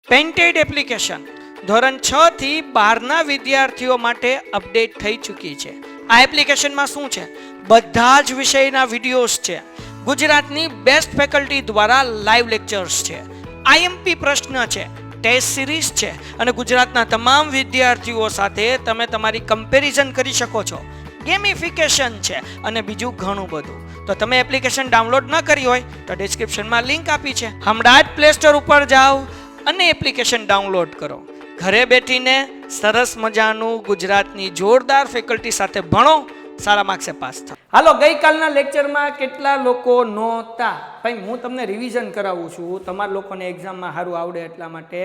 Painted application ધોરણ 6 થી 12ના વિદ્યાર્થીઓ માટે અપડેટ થઈ ચૂકી છે. આ એપ્લિકેશનમાં શું છે? બધા જ વિષયના વિડીયોઝ છે. ગુજરાતની બેસ્ટ ફેકલ્ટી દ્વારા લાઈવ લેક્ચર્સ છે. આઈએમપી પ્રશ્ન છે, ટેસ્ટ સિરીઝ છે અને ગુજરાતના તમામ વિદ્યાર્થીઓ સાથે તમે તમારી કમ્પેરિઝન કરી શકો છો. ગેમિફિકેશન છે અને બીજું ઘણું બધું. તો તમે એપ્લિકેશન ડાઉનલોડ ન કરી હોય તો ડિસ્ક્રિપ્શનમાં લિંક આપી છે. હમણાં જ પ્લે સ્ટોર ઉપર જાઓ અને એપ્લિકેશન ડાઉનલોડ કરો. ઘરે બેઠીને સરસ મજાનું ગુજરાતની જોરદાર ફેકલ્ટી સાથે ભણો, સારા માર્ક્સે પાસ થાઓ. હાલો, ગઈકાલના લેક્ચરમાં કેટલા લોકો નહોતા? ભાઈ હું તમને રિવિઝન કરાવું છું, તમારા લોકોને એક્ઝામમાં સારું આવડે એટલા માટે.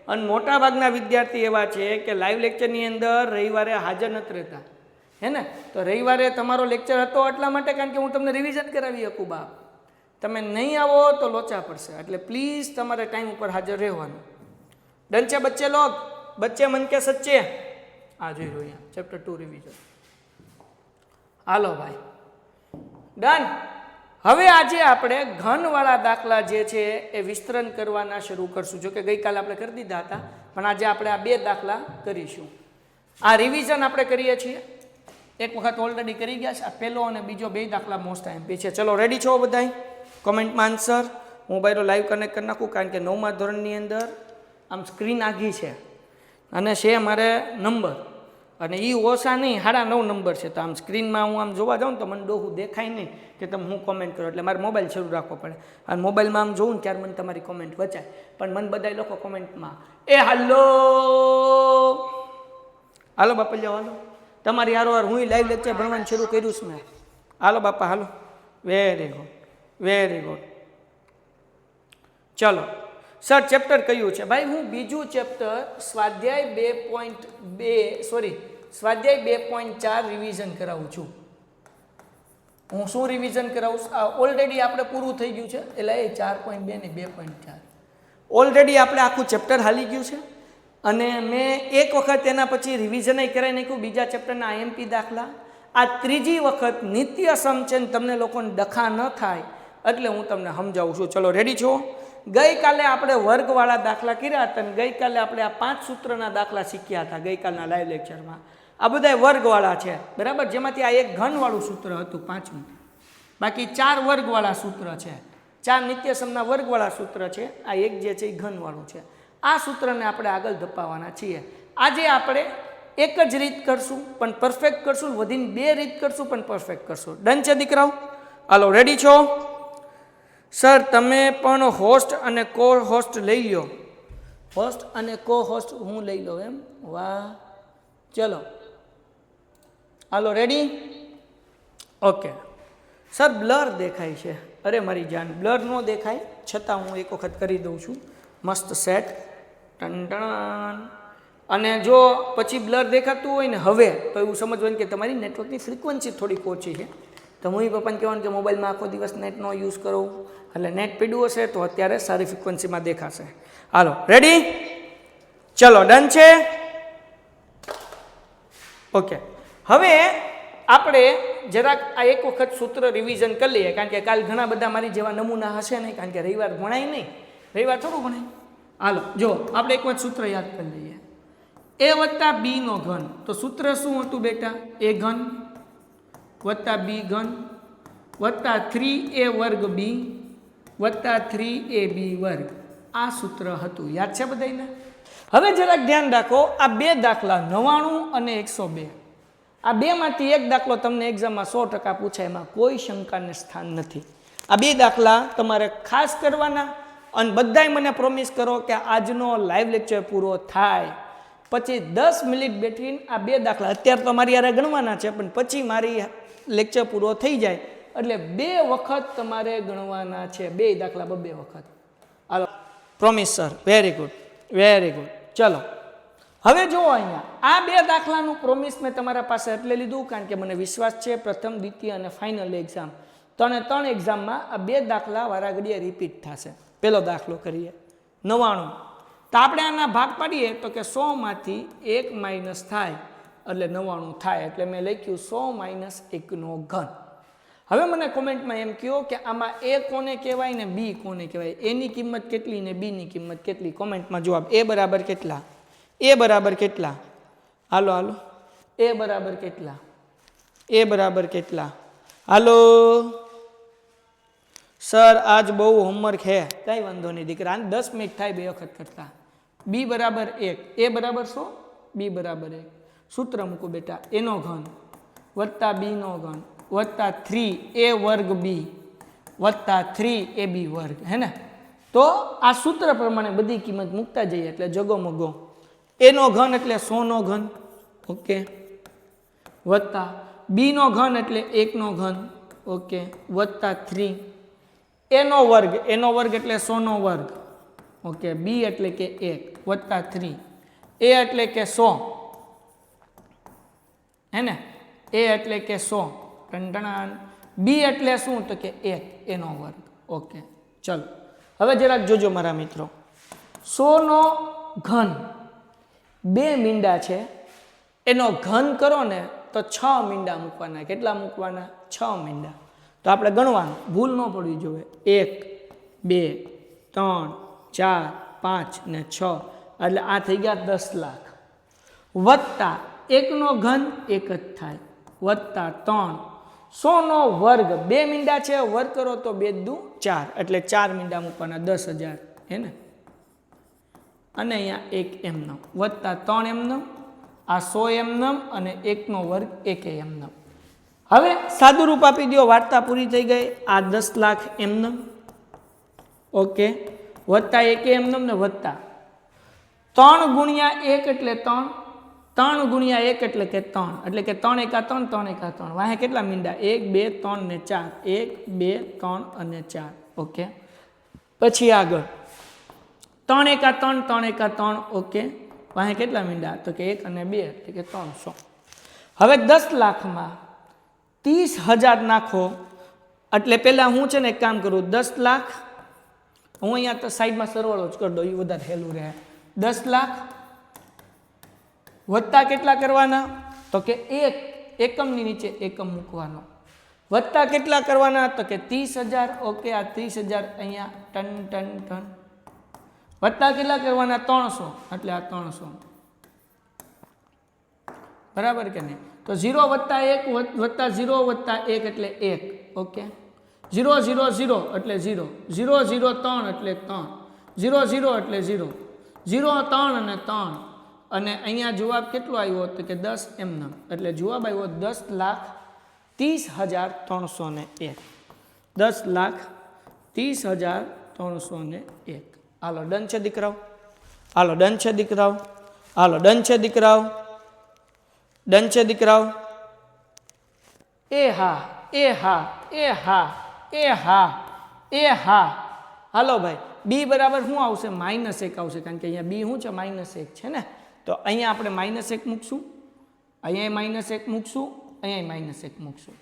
અને મોટા ભાગના વિદ્યાર્થી એવા છે કે લાઈવ લેક્ચરની અંદર રવિવારે હાજર નથી રહેતા, હે ને? તો રવિવારે તમારો લેક્ચર હતો એટલા માટે કારણ કે હું તમને રિવિઝન કરાવી શકું. બાપ, તમે નહીં આવો તો લોચા પડશે. એટલે પ્લીઝ તમારે ટાઈમ ઉપર હાજર રહેવાનું. ડન છે બચ્ચે લોગ? બચ્ચે મન કે સચ્ચે? આ જોઈ લો અહીંયા ચેપ્ટર 2 રિવિઝન. હાલો ભાઈ, ડન. હવે આજે આપણે ઘનવાળા દાખલા જે છે એ વિસ્તરણ કરવાના શરૂ કરશું. જો કે ગઈકાલે આપણે કરી દીધા હતા, પણ આજે આપણે આ 2 દાખલા કરીશું. આ રિવિઝન આપણે કરીએ છીએ. એક વખત ઓલરેડી કરી ગયા છે. આ પહેલો અને બીજો 2 દાખલા મોસ્ટ આઈએમપી છે. ચલો, રેડી છો બધાય? કોમેન્ટમાં આન્સર. હું બાયરો લાઈવ કનેક્ટ કરી નાખું કારણ કે 9મા ધોરણની અંદર આમ સ્ક્રીન આઘી છે અને છે મારે નંબર, અને એ ઓછા નહીં, 9.5 નંબર છે. તો આમ સ્ક્રીનમાં હું આમ જોવા જાઉં ને તો મને ડોહું દેખાય નહીં કે તમે હું કોમેન્ટ કરો, એટલે મારે મોબાઈલ શરૂ રાખવો પડે. અને મોબાઈલમાં આમ જોઉં ને ત્યારે મને તમારી કોમેન્ટ વચાય, પણ મને બધા લોકો કોમેન્ટમાં હાલો હાલો બાપા જાઓ, હાલો તમારી હારો હું લાઈવ લેક્ચર ભણવાનું શરૂ કર્યું છે મેં. હાલો બાપા હાલો. Very good, very good. ચલો સર, ચેપ્ટર કયું છે? ભાઈ હું બીજું ચેપ્ટર સ્વાધ્યાય 2.4 રિવિઝન કરાવું છું. હું શું રિવિઝન કરાવું છું? ઓલરેડી આપણે પૂરું થઈ ગયું છે, એટલે એ 4.2 ને 2.4 ઓલરેડી આપણે આખું ચેપ્ટર હાલી ગયું છે. અને મેં એક વખત એના પછી રિવિઝન કરાવી નાખ્યું બીજા ચેપ્ટરના આઈએમપી દાખલા. આ ત્રીજી વખત નિત્ય સમ છે ને તમને લોકોને ડખા ન થાય એટલે હું તમને સમજાવું છું. ચલો, રેડી છો? ગઈકાલે આપણે વર્ગવાળા દાખલા કર્યા હતા અને ગઈકાલે આપણે આ 5 સૂત્રના દાખલા શીખ્યા હતા ગઈકાલના લાઈવ લેક્ચરમાં. આ બધા વર્ગવાળા છે, બરાબર? જેમાંથી આ એક ઘનવાળું સૂત્ર હતું 5મું, બાકી 4 વર્ગવાળા સૂત્ર છે. 4 નિત્યસમના વર્ગવાળા સૂત્ર છે. આ એક જે છે એ ઘનવાળું છે. આ સૂત્રને આપણે આગળ ધપાવવાના છીએ. આજે આપણે એક જ રીત કરશું પણ પરફેક્ટ કરશું, વધીને 2 રીત કરશું પણ પરફેક્ટ કરશું. ડન છે દીકરાઓ? હાલો, રેડી છો? સર, તમે પણ હોસ્ટ અને કો હોસ્ટ લઈ લો. હોસ્ટ અને કો હોસ્ટ હું લઈ લઉં એમ? વાહ, ચલો હાલો, રેડી? ઓકે. સર, બ્લર દેખાય છે. અરે મારી જાન, બ્લર ન દેખાય છતાં હું એક વખત કરી દઉં છું. મસ્ત સેટ. ટન. અને જો પછી બ્લર દેખાતું હોય ને હવે, તો એવું સમજવાનું કે તમારી નેટવર્કની ફ્રીક્વન્સી થોડીક ઓછી છે. તો હું પપ્પાને કહેવાનું કે મોબાઈલમાં આખો દિવસ નેટનો યુઝ કરો, એટલે નેટ પીડ્યું હશે તો અત્યારે સારી ફ્રીક્વન્સીમાં દેખાશે. હાલો, રેડી? ચલો, ડન છે? ઓકે. હવે આપણે જરાક આ એક વખત સૂત્ર રિવિઝન કરી લઈએ, કારણ કે કાલ ઘણા બધા મારી જેવા નમૂના હશે નહીં, કારણ કે રવિવાર ભણાય નહીં. રવિવાર થોડું ભણાય. હાલો, જો આપણે એક વખત સૂત્ર યાદ કરી લઈએ. a વત્તા b નો ઘન. તો સૂત્ર શું હતું બેટા? a ઘન વત્તા b ઘન વત્તા 3a વર્ગ b વત્તા 3ab વર્ગ. આ સૂત્ર હતું. યાદ છે બધાને? હવે જરાક ધ્યાન રાખો, આ 2 દાખલા 99 અને 102, આ 2માંથી એક દાખલો તમને એક્ઝામમાં 100% પૂછાય, એમાં કોઈ શંકાને સ્થાન નથી. આ 2 દાખલા તમારે ખાસ કરવાના. અને બધાય મને પ્રોમિસ કરો કે આજનો લાઈવ લેક્ચર પૂરો થાય પછી 10 મિનિટ બેઠીને આ 2 દાખલા, અત્યારે તો મારી યારે ગણવાના છે, પણ પછી મારી લેક્ચર પૂરો થઈ જાય એટલે 2 વખત તમારે ગણવાના છે. 2 દાખલા 2 વખત. હાલો, promise sir? Very good, very good. ચલો, હવે જુઓ અહીંયા આ 2 દાખલાનું પ્રોમિસ મેં તમારા પાસે એટલે લીધું કારણ કે મને વિશ્વાસ છે પ્રથમ, દ્વિતીય અને ફાઇનલ એક્ઝામ 3 એક્ઝામમાં આ 2 દાખલા વારાઘડીએ રિપીટ થશે. પહેલો દાખલો કરીએ, 99. તો આપણે આના ભાગ પાડીએ તો કે 100 માંથી 1 માઇનસ થાય એટલે 99 થાય. એટલે મેં લખ્યું 100 - 1 નો ઘન. હવે મને કોમેન્ટમાં એમ કહો કે આમાં એ કોને કહેવાય ને બી કોને કહેવાય, એની કિંમત કેટલી ને બીની કિંમત કેટલી? કોમેન્ટમાં જવાબ. એ બરાબર કેટલા? એ બરાબર કેટલા? હાલો હાલો, એ બરાબર કેટલા? એ બરાબર કેટલા? હાલો સર આજ બહુ હોમવર્ક હે. કઈ વાંધો નહીં દીકરા, 10 મિનિટ થાય 2 વખત કરતા. બી બરાબર 1, એ બરાબર 100, બી બરાબર 1. સૂત્ર મૂકો બેટા, એનો ઘન વત્તા બીનો ઘન વત્તા 3a વર્ગ બી વત્તા 3ab વર્ગ, હે ને? તો આ સૂત્ર પ્રમાણે બધી કિંમત મૂકતા જઈએ એટલે જગો મગો. એનો ઘન એટલે 100 નો ઘન, ઓકે, વત્તા બીનો ઘન એટલે 1 નો ઘન, ઓકે, વત્તા 3 એનો વર્ગ એટલે 100 નો વર્ગ, ઓકે, બી એટલે કે 1 વત્તા 3 એ એટલે કે 100, હે ને? એ એટલે કે 100 ટંટણાન. બી એટલે શું? તો કે 1 એનો વર્ગ, ઓકે. ચલો હવે જરાક જોજો મારા મિત્રો, 100 નો ઘન 2 મીંડા છે, એનો ઘન કરો ને તો 6 મીંડા મૂકવાના. કેટલા મૂકવાના? 6 મીંડા. તો આપણે ગણવાનું, ભૂલ ન પડવી જોઈએ. 1 2 3 4 5 ને 6 એટલે આ થઈ ગયા 10 લાખ વત્તા 1 નો ઘન 1 જ થાય વત્તા 3 100 નો વર્ગ 2 મીંડા છે, વર્ગ કરો તો 2 દુ 4 એટલે 4 મીંડા મૂકવાના 10,000, હે ને? અને અહીંયા 1 એમનમ વત્તા 3 એમનમ, આ 100 એમનમ અને 1 નો વર્ગ 1 એમનમ. હવે સાદું રૂપ આપી દો, વાર્તા પૂરી થઈ ગઈ. આ 10 લાખ એમનમ, ઓકે, વત્તા 1 એમનમ ને વત્તા 3 ગુણ્યા 1 એટલે 3, 3 ગુણ્યા 1 એટલે કે 3, એટલે કે 3 એકા 3, 3 એકા 3. વાહે કેટલા મીંડા? 1 2 3 ને 4, 1 2 3 અને 4, ઓકે. પછી આગળ 3 એકા 3, 3 એકા 3, ઓકે. વાહે કેટલા મીંડા? તો કે 1 અને 2 એટલે કે 300. હવે 10 લાખમાં 30,000 નાખો એટલે પહેલાં હું છે ને એક કામ કરું, 10 લાખ હું અહીંયા તો સાઈડમાં સરવાળો જ કરી દઉં, એ વધારે હેલું રહે. 10 લાખ વત્તા કેટલા કરવાના? તો કે 1 એકમની નીચે એકમ મૂકવાનો, વત્તા કેટલા કરવાના? તો કે 30,000, ઓકે. આ 30,000 અહીંયા ટન ટન ટન વત્તા કેટલા કરવાના? 300 એટલે આ 300, બરાબર કે નહીં? તો 0 વત્તા 1 વત્તા 0 વત્તા 1 એટલે 1, ઓકે. 0 0 0 એટલે 0, 0 0 3 એટલે 3, 0 0 એટલે 0, 0 3 અને 3. અને અહીંયા જવાબ કેટલો આવ્યો? તો કે 10 એમનમ, એટલે જવાબ આવ્યો 10,30,301. 10,30,301. હાલો ડન છે દીકરાઓ? હાલો ડન છે દીકરાઓ? હાલો ડન છે દીકરાઓ? ડન છે દીકરાઓ? એ હા, એ હા, એ હા, એ હા, એ હા. હાલો ભાઈ, બી બરાબર શું આવશે? -1 આવશે, કારણ કે અહીંયા બી શું છે? -1 છે ને? તો અહીંયા આપણે -1 મૂકશું, અહીંયા -1 મૂકશું, અહીંયા -1 મૂકશું,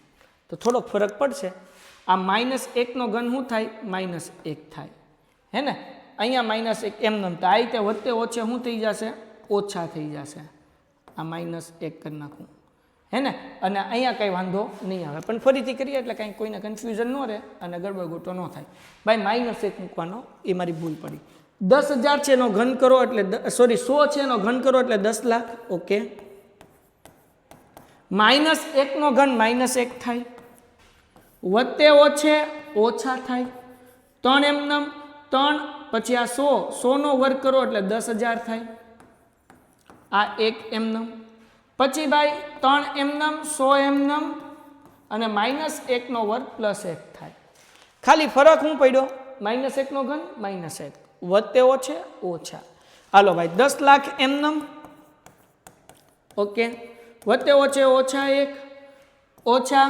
તો થોડોક ફરક પડશે. આ -1 નો ઘન શું થાય? -1 થાય, હે ને? અહીંયા -1 એમનેમ, તો આ રીતે વચ્ચે ઓછે શું થઈ જશે? ઓછા થઈ જશે. આ -1 કરી નાખું, હે ને? અને અહીંયા કંઈ વાંધો નહીં આવે, પણ ફરીથી કરીએ એટલે કાંઈ કોઈને કન્ફ્યુઝન ન રહે અને ગડબડ ન થાય. ભાઈ -1 મૂકવાનો એ મારી ભૂલ પડી. 10,000 છે એનો ઘન કરો એટલે સોરી 100 છે એનો ઘન કરો એટલે 10 લાખ, ઓકે. -1 નો ઘન -1 થાય, વત્તે ઓછે ઓછા થાય, 3 એમનમ 3, પછી આ 100 નો વર્ગ કરો એટલે 10,000 થાય, આ 1 એમનમ, પછી ભાઈ 3 એમનમ 100 એમનમ અને -1 નો વર્ગ +1 થાય. ખાલી ફરક શું પડ્યો? -1 નો ઘન -1, વત્તે ઓછે ઓછા. હાલો ભાઈ 10 લાખ એમનમ, ઓકે, વત્તે ઓછે ઓછા 1 ઓછા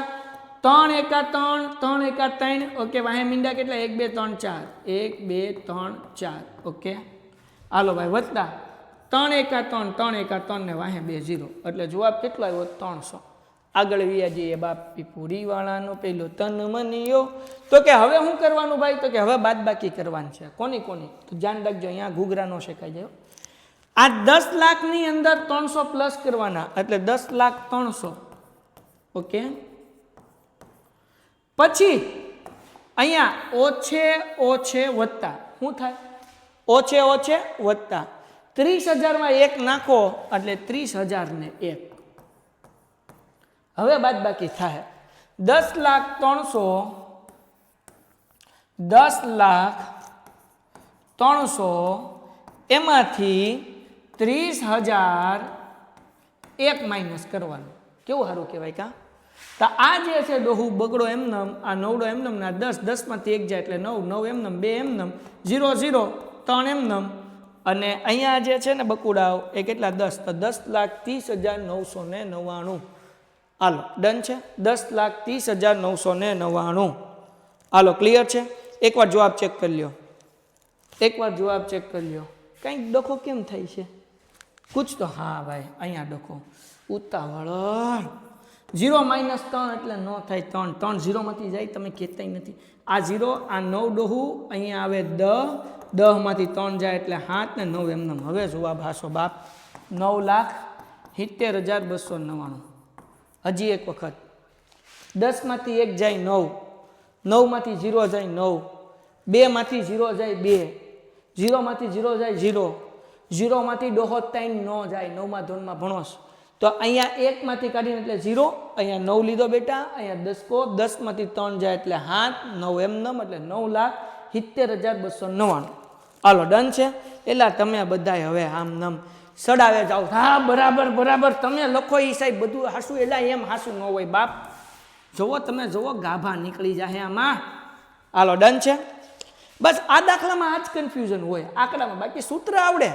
3 એકા 3, 3 એકા 3, ઓકે. વાહે મીંડા કેટલા? 1 2 3 4, 1 2 3 4, ઓકે. હાલો ભાઈ વત્તા 3 એકા 3, 3 એકા 3 ને વાહે 2 0, એટલે જવાબ કેટલો આવ્યો? 300. આગળ વ્યા જઈએ બાપી પૂરી વાળાનો પેલો તન મનિયો. તો કે હવે શું કરવાનું ભાઈ? તો કે હવે બાદબાકી કરવાની છે. કોની કોની? તો ધ્યાન રાખજો, અહીંયા ઘૂઘરા નો શેકાઈ જાય. આ 10 લાખની અંદર 300 પ્લસ કરવાના, એટલે 10,03,00,000, ઓકે. પછી અહીંયા ઓછે ઓછે વત્તા શું થાય? ઓછે ઓછે વત્તા 30,000 માં 1 નાખો એટલે 30,000 ને 1. હવે બાદ બાકી થાય 10,300 એમાંથી 30,000 1 માઇનસ કરવાનું. કેવું સારું કહેવાય કા? તો આ જે છે ડોહું બગડો એમનમ, આ નવડો એમનમ ના 10, 10 માંથી 1 જાય એટલે 9, 9 એમનમ, 2 એમનમ, 0 0 3 એમનમ, અને અહીંયા જે છે ને બકુડાઓ એ કેટલા 10, તો 10,30,999. હાલો ડન છે. 10,30,999. હાલો ક્લિયર છે. એકવાર જવાબ ચેક કરી લ્યો, એકવાર જવાબ ચેક કરી લ્યો. કંઈક ડખો કેમ થાય છે? કુછ તો હા ભાઈ અહીંયા ડખો ઉતાવળ. 0 - 3 એટલે ન થાય 3, 3 0 માંથી જાય, તમે કહેતાય નથી. આ 0, આ 9 ડોહું, અહીંયા આવે 10, 10 માંથી 3 જાય એટલે 7 ને 9 એમનેમ. હવે જવાબ હાસો બાપ 9,70,299. હજી એક વખત 10 માંથી 1 જાય 9, 9 માંથી 0 જાય 9, 2 માંથી 0 જાય 2, 0 માંથી 0 જાય 0, 0 માંથી ડોહો 3 ન જાય. 9મા ધોરણમાં ભણોશ તો અહીંયા 1 માંથી કાઢીને એટલે 0, અહીંયા 9 લીધો બેટા, અહીંયા 10 કો, 10 માંથી 3 જાય એટલે 7, 9 એમનેમ એટલે 9,70,299. હાલો ડન છે. એટલે તમે બધાય હવે આમ નમ સડાવે જાઓ. હા બરાબર બરાબર તમે લખો એ સાહેબ બધું હાસું, એટલે એમ હાસું ન હોય બાપ. જુઓ તમે જુઓ ગાભા નીકળી જાય આમાં. હાલો ડન છે. બસ આ દાખલામાં આ જ કન્ફ્યુઝન હોય આંકડામાં, બાકી સૂત્ર આવડે.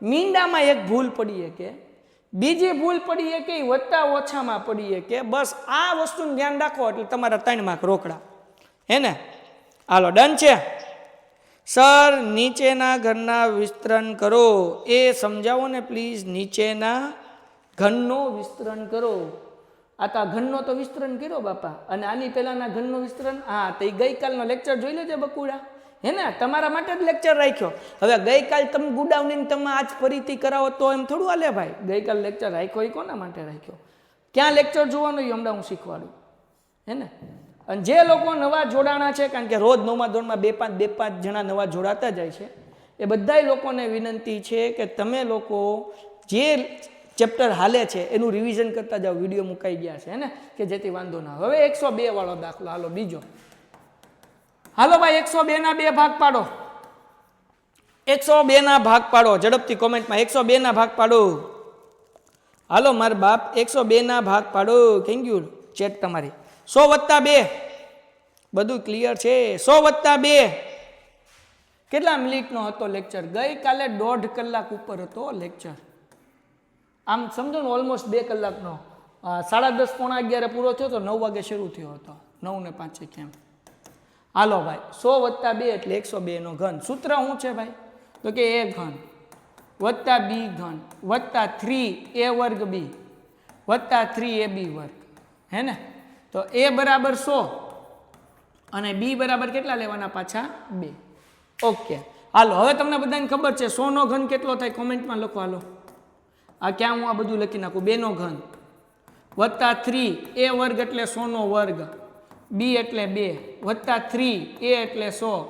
મીંડામાં એક ભૂલ પડીએ કે બીજી ભૂલ પડીએ કે વત્તા ઓછામાં પડીએ કે બસ આ વસ્તુનું ધ્યાન રાખો એટલે તમારા 3 માર્ક રોકડા હે ને. હાલો ડન છે. સર નીચેના ઘરના વિસ્તરણ કરો. એ સમજાવો ને પ્લીઝ. નીચેના ઘનનો વિસ્તરણ કરો. આ તો ઘનનો તો વિસ્તરણ કર્યો બાપા, અને આની પહેલાના ઘનનો વિસ્તરણ. હા તો એ ગઈકાલનો લેક્ચર જોઈ લેજે બકુડા હે ને, તમારા માટે જ લેક્ચર રાખ્યો. હવે ગઈકાલ તમે ગુડાવની તમે આજ ફરીથી કરાવો તો એમ થોડું હાલે ભાઈ. ગઈકાલ લેક્ચર રાખ્યો એ કોના માટે રાખ્યો? ક્યાં લેક્ચર જોવાનું એ હમણાં હું શીખવાડું હે ને. અને જે લોકો નવા જોડાણા છે, કારણ કે રોજ 9મા ધોરણમાં 2-5 જણા નવા જોડાતા જાય છે, એ બધા લોકોને વિનંતી છે કે તમે લોકો જે ચેપ્ટર હાલે છે એનું રિવિઝન કરતા જાઓ. વિડીયો મુકાઈ ગયા છે ને, કે જેથી વાંધો ના. હવે 102 વાળો દાખલો હાલો બીજો. હાલો ભાઈ 102 ના 2 ભાગ પાડો. 102 ના ભાગ પાડો ઝડપથી કોમેન્ટમાં. 102 ના ભાગ પાડો. હાલો માર બાપ 102 ના ભાગ પાડો. થેન્ક યુ ચેટ તમારી. 100 + 2 બધું ક્લિયર છે. 100 + 2 કેટલા મિનિટનો હતો લેક્ચર? ગઈકાલે 1.5 કલાક ઉપર હતો લેક્ચર. આમ સમજો ને ઓલમોસ્ટ 2 કલાકનો. 10:30 પોણા 11 પૂરો થયો તો 9 વાગે શરૂ થયો હતો. 9 ને 5 કેમ. હાલો ભાઈ 100 + 2 એટલે 102 નો ઘન. સૂત્ર શું છે ભાઈ? તો કે a ઘન વત્તા b ઘન વત્તા 3a² b વત્તા 3ab² હે ને. તો a બરાબર 100 અને b બરાબર કેટલા લેવાના પાછા 2. ઓકે હાલો હવે તમને બધાને ખબર છે 100 નો ઘન કેટલો થાય? કોમેન્ટમાં લખો. હાલો આ ક્યાં હું આ બધું લખી નાખું. 2 નો ઘન વત્તા 3a² એટલે 100 નો વર્ગ, b એટલે 2 વત્તા 3a એટલે 100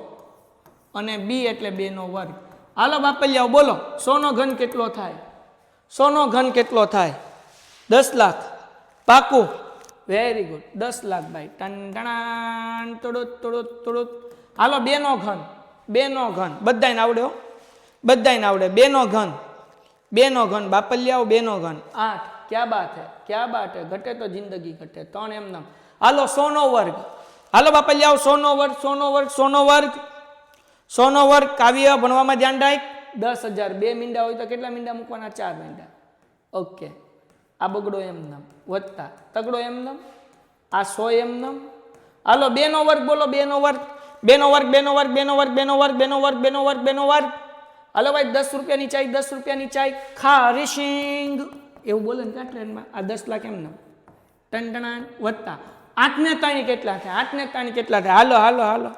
અને b એટલે 2 નો વર્ગ. હાલો બાપલિયાઓ બોલો 100 નો ઘન કેટલો થાય? 100 નો ઘન કેટલો થાય? 10 લાખ. પાકું? Very good. 10 લાખ ભાઈ. ટન ટણાન તોડું તોડું તોડું. હાલો 2 નો ઘન. 2 નો ઘન બધાને આવડે હો, બધાને આવડે. 2 નો ઘન, 2 નો ઘન બાપલિયાઓ. 2 નો ઘન 8. ક્યા બાત હે, ક્યા બાત હે. ઘટે તો જિંદગી ઘટે. 3 એમનામ. હાલો 100 નો વર્ગ. હાલો બાપલિયાઓ 100 નો વર્ગ, 100 નો વર્ગ, 100 નો વર્ગ, 100 નો વર્ગ. કાવ્ય ભણવામાં ધ્યાન રાખ. 10,000. 2 મીંડા હોય તો કેટલા મીંડા મૂકવાના? 4 મીંડા. ઓકે આ બગડો એમનામ વત્તા તગડો એમનામ આ 100 એમનામ. હાલો 2 નો વર્ગ બોલો. 2 નો વર્ગ, 2 નો વર્ગ, 2 નો વર્ગ, 2 નો વર્ગ, 2 નો વર્ગ, 2 નો વર્ગ, 2 નો વર્ગ, 2 નો વર્ગ. હાલો ભાઈ 10 રૂપિયાની ચાય, 10 રૂપિયાની ચાય. ખારીશિંગ એવું બોલે ને ક્યાં ટ્રેનમાં. આ 10 લાખ એમનામ ટનટણા વત્તા 8 ને 3 કેટલા થાય? 8 ને 3 કેટલા થાય? હાલો હાલો હાલો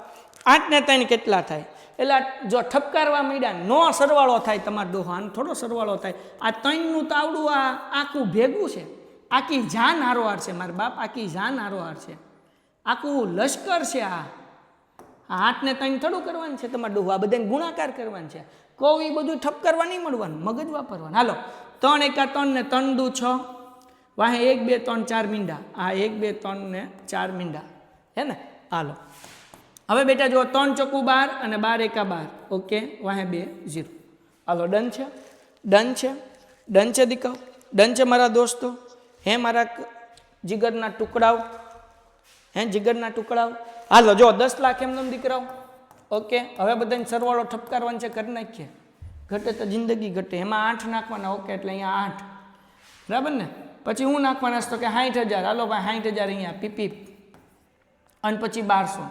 8 ને 3 કેટલા થાય? એટલે જો ઠપકારવા માંડ્યા નો સરવાળો થાય તમારો ડોહો. આનો થોડો સરવાળો થાય. આ 3 નું તાવડું આ આખું ભેગું છે. આખી જાન હારોહાર છે મારા બાપ, આખી જાન હારોહાર છે. આખું લશ્કર છે આ 8 ને 3 થોડું કરવાનું છે તમારે ડોહું, આ બધાને ગુણાકાર કરવાનું છે. કહું એ બધું ઠપ કરવા નહીં મળવાનું, મગજ વાપરવાનું. હાલો 3 એકા 3 ને 3 દુ 6, વાહે 1 2 3 4 મીંડા, આ 1 2 3 ને 4 મીંડા, હે ને. હાલો હવે બેટા જો 3 ચોકું 12 અને 12 એકા 12, ઓકે, વાહે 2 0. હાલો ડન છે, ડન છે, ડન છે દીકરાઓ, ડન છે મારા દોસ્તો, હે મારા જીગરના ટુકડાઓ, હે જીગરના ટુકડાઓ. હાલો જો 10 લાખ એમનેમ દીકરાઓ, ઓકે. હવે બધાને સરવાળો ઠપકારવાનો છે, કરી નાખીએ. ઘટે તો જિંદગી ઘટે, એમાં 8 નાખવાના, ઓકે, એટલે અહીંયા 8, બરાબર ને. પછી હું નાખવાના તો કે 60,000, હાલો ભાઈ 60,000 અહીંયા પીપી, અને પછી 1200,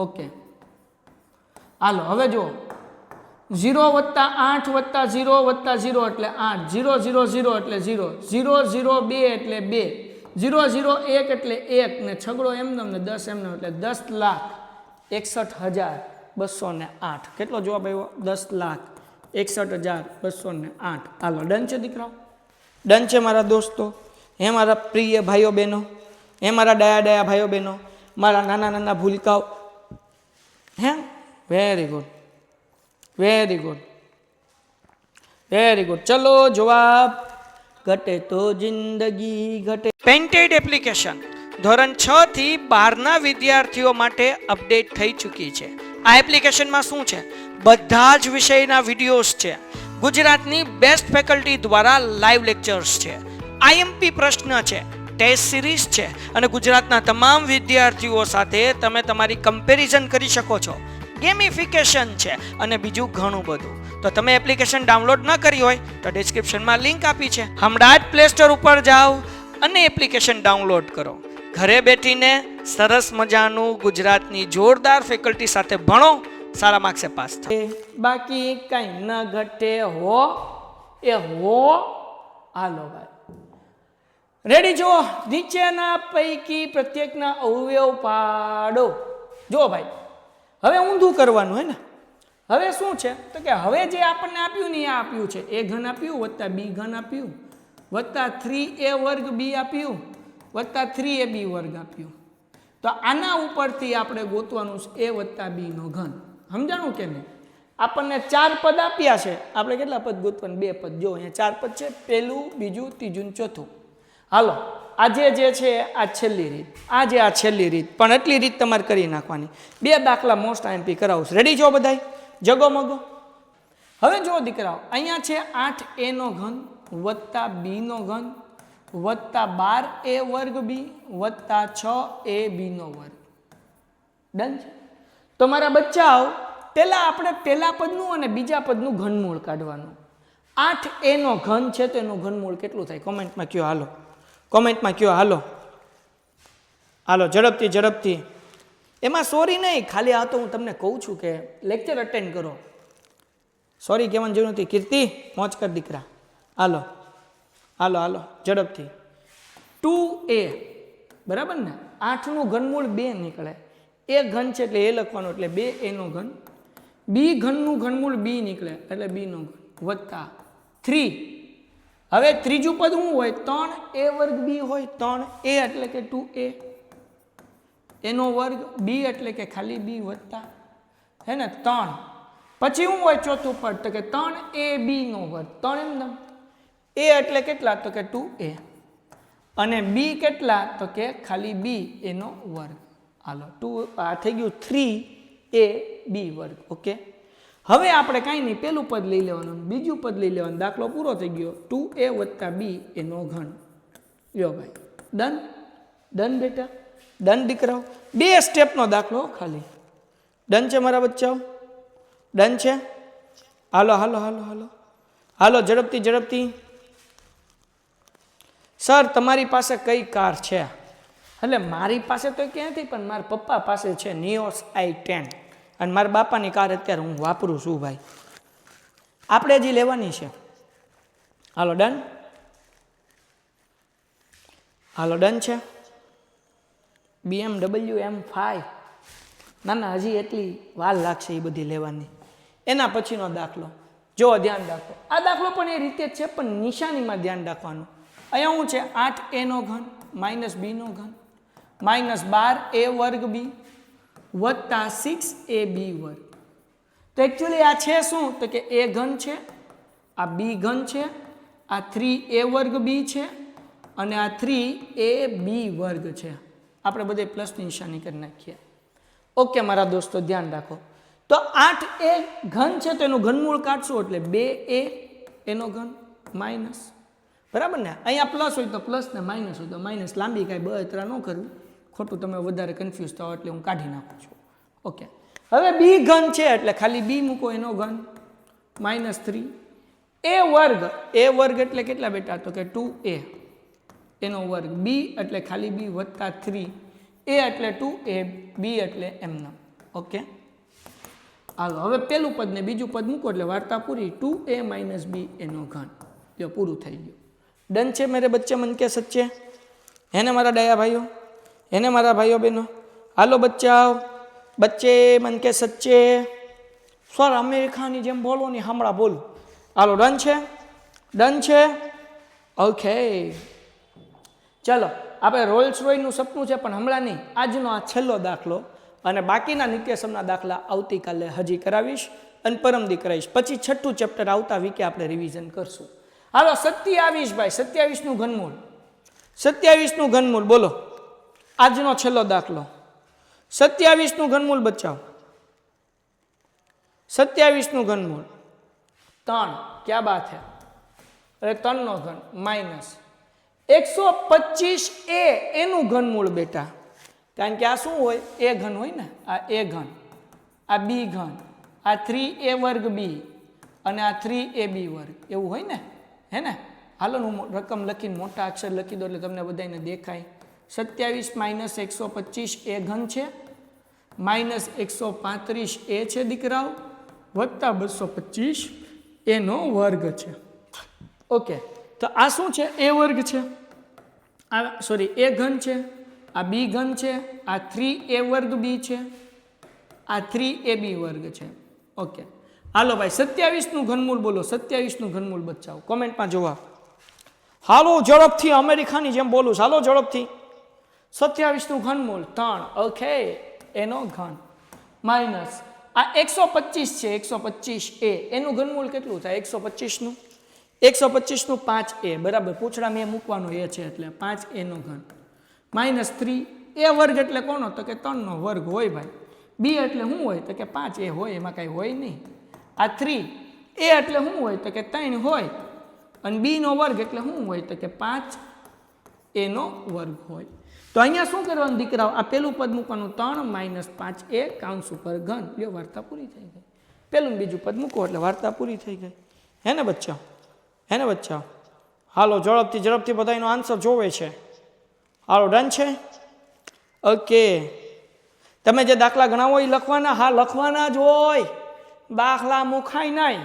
ઓકે. હાલો હવે જુઓ 0 + 8 + 0 + 0 એટલે 8, 0 0 0 એટલે 0, 0 0 2 એટલે 2, 0 0 1 એટલે 1 ને છગડો એમને ને 10 એમને એટલે 10,61,208. કેટલો જવાબ આવ્યો? 10,61,208. હાલો ડન છે દીકરાઓ, ડન છે મારા દોસ્તો, હે મારા પ્રિય ભાઈઓ બહેનો, હે મારા ડાયા ડાયા ભાઈઓ બહેનો, મારા નાના નાના ભૂલકાઓ, હે. Very good, very good, very good. ચલો જવાબ ઘટે તો જિંદગી ઘટે. પેન્ટેડ એપ્લિકેશન ધોરણ 6 થી 12ના વિદ્યાર્થીઓ માટે અપડેટ થઈ ચૂકી છે. આ એપ્લિકેશનમાં શું છે? બધા જ વિષયના વિડીયોઝ છે. ગુજરાતની બેસ્ટ ફેકલ્ટી દ્વારા લાઈવ લેક્ચર્સ છે, આઈએમપી પ્રશ્ન છે, ટેસ્ટ સિરીઝ છે, અને ગુજરાતના તમામ વિદ્યાર્થીઓ સાથે તમે તમારી કમ્પેરિઝન કરી શકો છો. ગેમિફિકેશન છે અને બીજું ઘણું બધું. તો તમે એપ્લિકેશન ડાઉનલોડ ન કરી હોય તો ડિસ્ક્રિપ્શનમાં લિંક આપી છે, હમણાં જ પ્લે સ્ટોર ઉપર જાઓ અને એપ્લિકેશન ડાઉનલોડ કરો. ઘરે બેઠીને સરસ મજાનું ગુજરાતની જોરદાર ફેકલ્ટી સાથે ભણો, સારા માર્ક્સે પાસ થાય. બાકી કઈ ન ઘટે હો એ હો. હાલો ભાઈ રેડી જો, નીચેના પૈકી પ્રત્યેકના અવયવ પાડો. જો ભાઈ હવે ઊંધું કરવાનું હે ને. હવે શું છે તો કે હવે જે આપણને આપ્યું ને એ આપ્યું છે, a ઘન આપ્યું વત્તા b ઘન આપ્યું વત્તા 3a વર્ગ b આપ્યું વત્તા 3ab વર્ગ આપ્યું. તો આના ઉપરથી આપણે ગોતવાનું છે a વત્તા b નો ઘન. સમજાણું કે નહીં? આપણને 4 પદ આપ્યા છે, આપણે કેટલા પદ ગોતવાનું? 2 પદ. જો અહીંયા 4 પદ છે, પહેલું, બીજું, ત્રીજું, ચોથું. હાલો આજે જે છે આ છેલ્લી રીત, આજે આ છેલ્લી રીત, પણ એટલી રીત તમારે કરી નાખવાની. 2 દાખલા મોસ્ટ આઈએમપી કરાવશું. રેડી છો બધાય? જગો મગો. હવે જો દીકરાઓ અહીંયા છે 8a નો ઘન વત્તા b નો ઘન વત્તા 12a વર્ગ b વત્તા 6ab નો વર્ગ. ડન છે? તો મારા બચ્ચાઓ પહેલા આપણે પહેલા પદનું અને બીજા પદનું ઘનમૂળ કાઢવાનું. 8a નો ઘન છે તો એનું ઘનમૂળ કેટલું થાય? કોમેન્ટમાં કયો. હાલો કોમેન્ટમાં કયો. હાલો હાલો ઝડપથી ઝડપથી. એમાં સોરી નહીં, ખાલી આ તો હું તમને કહું છું કે લેક્ચર અટેન્ડ કરો. સોરી કહેવાની જરૂર નથી. કીર્તિ મોજ કર દીકરા. હાલો હાલો હાલો ઝડપથી. 2a બરાબર ને, 8નું ઘનમૂળ 2 નીકળે. એ ઘન છે એટલે એ લખવાનું, એટલે 2a નો ઘન. બી ઘનનું ઘનમૂળ b નીકળે એટલે b નો ઘન વત્તા 3. હવે ત્રીજું પદ શું હોય? 3a વર્ગ b હોય. 3a એટલે કે 2a એનો વર્ગ, b એટલે કે ખાલી b વત્તા હે ને 3. પછી શું હોય ચોથું પદ? તો કે 3ab નો વર્ગ. 3 એમ a એટલે કેટલા? તો કે 2a અને b કેટલા? તો કે ખાલી b એનો વર્ગ. હાલો 2 આ થઈ ગયું 3ab વર્ગ. ઓકે. હવે આપણે કાંઈ નહીં, પહેલું પદ લઈ લેવાનું, બીજું પદ લઈ લેવાનું. દાખલો પૂરો થઈ ગયો. 2a વત્તા b એનો ઘન. લ્યો ભાઈ ડન. ડન બેટા, ડન દીકરાઓ. 2 સ્ટેપનો દાખલો ખાલી. ડન છે મારા બચ્ચાઓ? ડન છે? હાલો હાલો હાલો હાલો હાલો ઝડપથી ઝડપથી. સર તમારી પાસે કઈ કાર છે? એટલે મારી પાસે તો ક્યાંથી, પણ મારા પપ્પા પાસે છે નિયોસ i10 અને મારા બાપાની કાર અત્યારે હું વાપરું છું ભાઈ. આપણે હજી લેવાની છે. હાલો ડન. હાલો ડન છે. BMW M5 ના ના હજી એટલી વાર લાગશે એ બધી લેવાની. એના પછીનો દાખલો જો ધ્યાન રાખો. આ દાખલો પણ એ રીતે જ છે, પણ નિશાનીમાં ધ્યાન રાખવાનું. અહીંયા શું છે? 8a નો ઘન માઇનસ b નો ઘન -12a વર્ગ બી વત્તા 6ab વર્ગ. તો એકચ્યુઅલી આ છે શું તો કે a ઘન છે, આ b ઘન છે, આ 3a વર્ગ b છે અને આ 3ab વર્ગ છે. આપણે બધે પ્લસની નિશાની કરી નાખીએ. ઓકે મારા દોસ્તો ધ્યાન રાખો. તો 8a ઘન છે તો એનું ઘનમૂળ કાઢશું એટલે 2a એનો ઘન માઇનસ, બરાબર ને. અહીંયા પ્લસ હોય તો પ્લસ ને માઇનસ હોય તો માઇનસ. લાંબી કાંઈ બળતરા ન કરવું, ખોટું તમે વધારે કન્ફ્યુઝ થાવ એટલે હું કાઢી નાખું છું. ઓકે હવે બી ઘન છે એટલે ખાલી બી મૂકો એનો ઘન -3. a વર્ગ એટલે કેટલા બેટા તો કે 2a એનો વર્ગ. બી એટલે ખાલી બી વત્તા 3. a એટલે 2a, બી એટલે એમના. ઓકે હાલો હવે પેલું પદ ને બીજું પદ મૂકો એટલે વાર્તા પૂરી. 2a - b એનો ઘન. જો પૂરું થઈ ગયું. ડન છે મેરે બચ્ચે મન કે સચ્ચે? હે ને મારા ડાયા ભાઈઓ, હે ને મારા ભાઈઓ બહેનો? હાલો બચ્ચાઓ, બચ્ચે મન કે સચ્ચે. સર અમેરિકાની જેમ બોલો ને હમણાં બોલું. હાલો ડન છે, ડન છે. ઓકે ચલો આપણે રોલ્સ રોયનું સપનું છે પણ હમણાં નહીં, આજનો આ છેલ્લો દાખલો અને બાકીના નિત્યસમના દાખલા આવતીકાલે હજી કરાવીશ અને પરમદી કરાવીશ. પછી 6થું ચેપ્ટર આવતા વીકે આપણે રિવિઝન કરશું. હાલો 27 ભાઈ, 27નું ઘનમૂળ. 27નું ઘનમૂળ બોલો, આજનો છેલ્લો દાખલો. 27નું ઘનમૂળ બચાવો. 27નું ઘનમૂળ 3. ક્યા બાત હે? અરે 3 નો ઘન માઇનસ 125a એનું ઘનમૂળ બેટા. કારણ કે આ શું હોય? a ઘન હોય ને. આ a ઘન, આ b ઘન, આ 3a વર્ગ b અને આ 3ab વર્ગ, એવું હોય ને, હે ને? હાલો હું રકમ લખીને મોટા અક્ષર લખી દો એટલે તમને બધાને દેખાય. 27 - 125 a ઘન છે, -135 a છે દીકરાઓ, વત્તા 225 એનો વર્ગ છે. ઓકે તો આ શું છે? a વર્ગ છે, આ સોરી a ઘન છે, આ b ઘન છે, આ 3a વર્ગ b છે, આ 3ab વર્ગ છે. ઓકે હાલો ભાઈ 27નું ઘનમૂળ બોલો. 27નું ઘનમૂળ બચાવો, કોમેન્ટમાં જવાબ. હાલો ઝડપથી, અમેરિકાની જેમ બોલું. હાલો ઝડપથી. 27નું ઘનમૂળ 3. ઓકે એનો ઘન માઇનસ આ 125 છે, 125a એનું ઘનમૂળ કેટલું થાય? 125નું 5a બરાબર. પૂછડા મેં મૂકવાનો એ છે એટલે 5a નો ઘન -3. a વર્ગ એટલે કોનો? તો કે 3 નો વર્ગ હોય ભાઈ. b એટલે શું હોય? તો કે 5a હોય, એમાં કાંઈ હોય નહીં. આ 3a એટલે શું હોય? તો કે 3 હોય અને b નો વર્ગ એટલે શું હોય? તો કે 5a નો વર્ગ હોય. તો અહીંયા શું કરવાનું દીકરાઓ? આ પેલું પદ મૂકવાનું 3 - 5a કાઉન્સ ઉપર ઘન. લ્યો વાર્તા પૂરી થઈ ગઈ. પેલું બીજું પદ મૂકો એટલે વાર્તા પૂરી થઈ ગઈ. હે ને બચ્ચા? હે ને બચ્ચા? હાલો ઝડપથી બધાનો આન્સર જોવે છે. હાલો ડન છે? ઓકે તમે જે દાખલા ગણાવો એ લખવાના. હા લખવાના જ હોય, દાખલા મુખાય નહીં.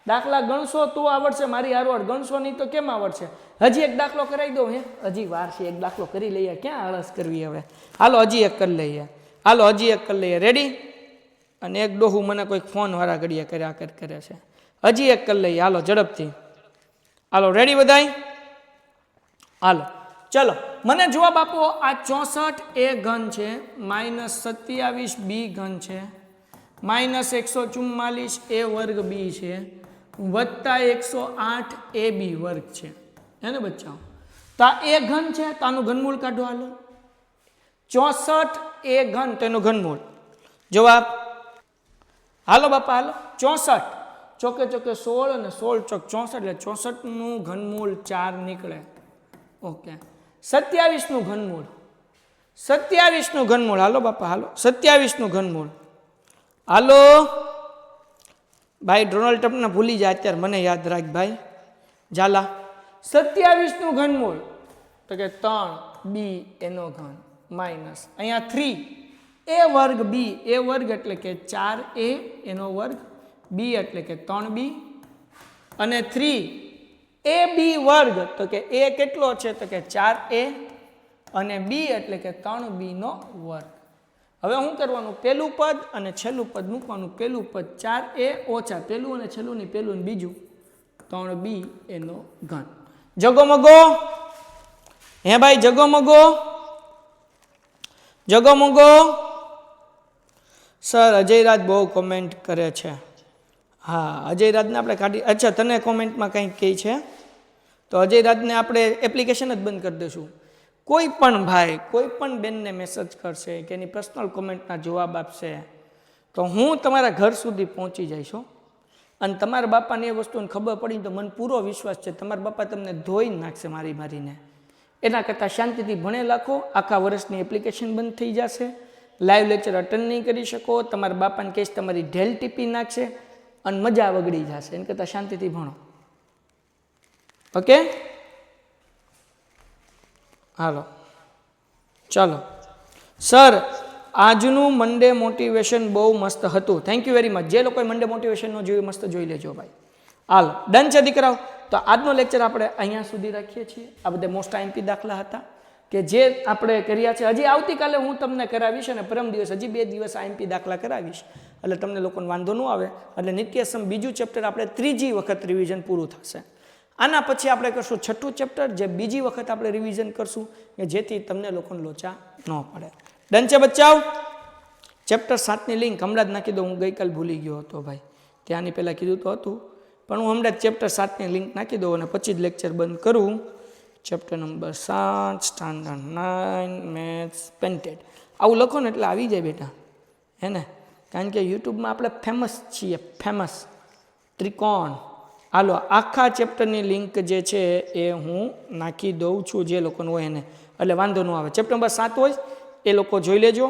દાખલા ગણશો તો આવડશે, મારી હારવાડ ગણશો નહીં તો કેમ આવડશે? હજી એક દાખલો કરાવી દો. હે હજી વાર છે, એક દાખલો કરી લઈએ. ક્યાં આળસ કરવી હવે? હાલો હજી એક કરી લઈએ. હાલો હજી એક કરી લઈએ. રેડી? અને એક ડોહું મને કોઈક ફોન વાળા ઘડીએ કર્યા કરે છે. હજી એક કરી લઈએ. હાલો ઝડપથી. હાલો રેડી બધાય? હાલો ચલો મને જવાબ આપો. આ 64a ઘન છે, -27b ઘન છે, -144a વર્ગ b છે, વત્તા 108ab વર્ગ છે. હે ને બચ્ચાઓ? તો આ a ઘન છે તો આનું ઘનમૂળ કાઢો. હાલો 64a ઘન તેનું ઘનમૂળ જવાબ. હાલો બાપા હાલો 64 ચોકે 16 અને 16 ચોક 64 એટલે 64નું ઘનમૂળ 4 નીકળે. ઓકે 27નું ઘનમૂળ. 27નું ઘનમૂળ હાલો બાપા હાલો. 27નું ઘનમૂળ હાલો ભાઈ. ડોનાલ્ડ ટ્રમ્પને ભૂલી જાય અત્યારે, મને યાદ રાખ ભાઈ ઝાલા. 27નું ઘનમૂળ તો કે 3b એનો ઘન માઇનસ અહીંયા 3a વર્ગ b. a વર્ગ એટલે કે 4a એનો વર્ગ, b એટલે કે 3b અને 3ab વર્ગ તો કે a કેટલો છે? તો કે 4a અને b એટલે કે 3b નો વર્ગ. હવે શું કરવાનું? પેલું પદ અને છેલ્લું પદ મૂકવાનું. પેલું પદ 4a ઓછા પેલું અને છેલ્લું ની પેલું ને બીજું 3b એનો ઘન. જગો મગો? હે ભાઈ જગો મગો? જગમગો સર અજયરાજ બહુ કોમેન્ટ કરે છે. હા, અજયરાજને આપણે કાઢી. અચ્છા, તને કોમેન્ટમાં કંઈક કહે છે તો અજયરાજને આપણે એપ્લિકેશન જ બંધ કરી દઈશું. કોઈ પણ ભાઈ કોઈ પણ બેનને મેસેજ કરશે કે એની પર્સનલ કોમેન્ટના જવાબ આપશે તો હું તમારા ઘર સુધી પહોંચી જઈશ. અને તમારા બાપાને એ વસ્તુને ખબર પડી તો મને પૂરો વિશ્વાસ છે તમારા બાપા તમને ધોઈ નાખશે મારીને. એના કરતાં શાંતિથી ભણે લાખો. આખા વર્ષની એપ્લિકેશન બંધ થઈ જશે. લાઈવ લેક્ચર અટેન્ડ નહીં કરી શકો. તમારા બાપાને કહીશ તમારી ઢેલ ટીપી નાખશે અને મજા વગડી જશે. એના કરતાં શાંતિથી ભણો. ઓકે, હાલો ચાલો. સર આજનું મંડે મોટિવેશન બહુ મસ્ત હતું. Thank you very much. જે લોકોએ મંડે મોટિવેશનનો જોયું મસ્ત જોઈ લેજો ભાઈ. હાલો, ડન છે દીકરાઓ. તો આજનો લેક્ચર આપણે અહીંયા સુધી રાખીએ છીએ. આ બધા મોસ્ટ આઈએમપી દાખલા હતા કે જે આપણે કર્યા છે. હજી આવતીકાલે હું તમને કરાવીશ અને પરમ દિવસ હજી 2 દિવસ આઈએમપી દાખલા કરાવીશ એટલે તમને લોકોને વાંધો ન આવે. એટલે નિત્યસમ બીજું ચેપ્ટર આપણે 3જી વખત રિવિઝન પૂરું થશે. આના પછી આપણે કરશું 6થું ચેપ્ટર જે બીજી વખત આપણે રિવિઝન કરશું કે જેથી તમને લોકોને લોચા ન પડે. ડન છે બચ્ચાઓ. ચેપ્ટર 7ની લિંક હમણાં જ નાખી દો. હું ગઈકાલ ભૂલી ગયો હતો ભાઈ, ત્યાંની પહેલાં કીધું તો હતું પણ હું હમણાં જ ચેપ્ટર 7ની લિંક નાખી દઉં અને પછી જ લેક્ચર બંધ કરું. Chapter number 7 standard 9 maths painted આવું લખો ને એટલે આવી જાય બેટા, હે ને? કારણ કે યુટ્યુબમાં આપણે ફેમસ છીએ, ફેમસ ત્રિકોણ. હાલો, આખા ચેપ્ટરની લિંક જે છે એ હું નાખી દઉં છું જે લોકોને હોય એને, એટલે વાંધો ન આવે. ચેપ્ટર નંબર 7 હોય એ લોકો જોઈ લેજો,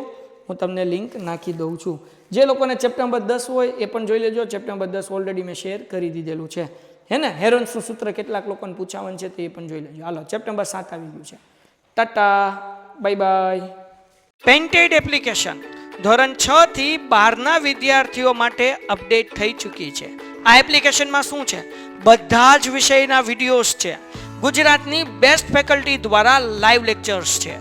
હું તમને લિંક નાખી દઉં છું. જે લોકોને ચેપ્ટર નંબર 10 હોય એ પણ જોઈ લેજો. ચેપ્ટર નંબર 10 ઓલરેડી મેં શેર કરી દીધેલું છે, હે ને? હેરોન્સનું સૂત્ર કેટલાક લોકોને પૂછાવાનું છે તે પણ જોઈ લેજો. હાલો, ચેપ્ટર નંબર 7 આવી ગયું છે. Tata, bye bye. Painted application ધોરણ 6 થી 12ના વિદ્યાર્થીઓ માટે અપડેટ થઈ ચૂકી છે. આ એપ્લિકેશનમાં શું છે? બધા જ વિષયના વિડીયોઝ છે. ગુજરાતની બેસ્ટ ફેકલ્ટી દ્વારા લાઈવ લેક્ચર્સ છે.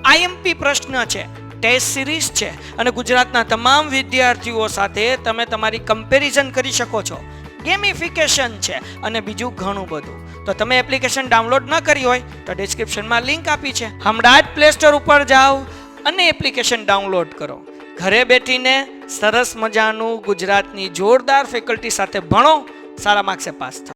આઈએમપી પ્રશ્ન છે, ટેસ્ટ સિરીઝ છે અને ગુજરાતના તમામ વિદ્યાર્થીઓ સાથે તમે તમારી કમ્પેરિઝન કરી શકો છો. ગેમિફિકેશન છે અને બીજું ઘણું બધું. તો તમે એપ્લિકેશન ડાઉનલોડ ન કરી હોય તો ડિસ્ક્રિપ્શનમાં લિંક આપી છે. હમણાં જ પ્લે સ્ટોર ઉપર જાઓ અને એપ્લિકેશન ડાઉનલોડ કરો. ઘરે બેઠીને સરસ મજાનું ગુજરાતની જોરદાર ફેકલ્ટી સાથે ભણો, સારા માર્ક્સે પાસ થાઓ.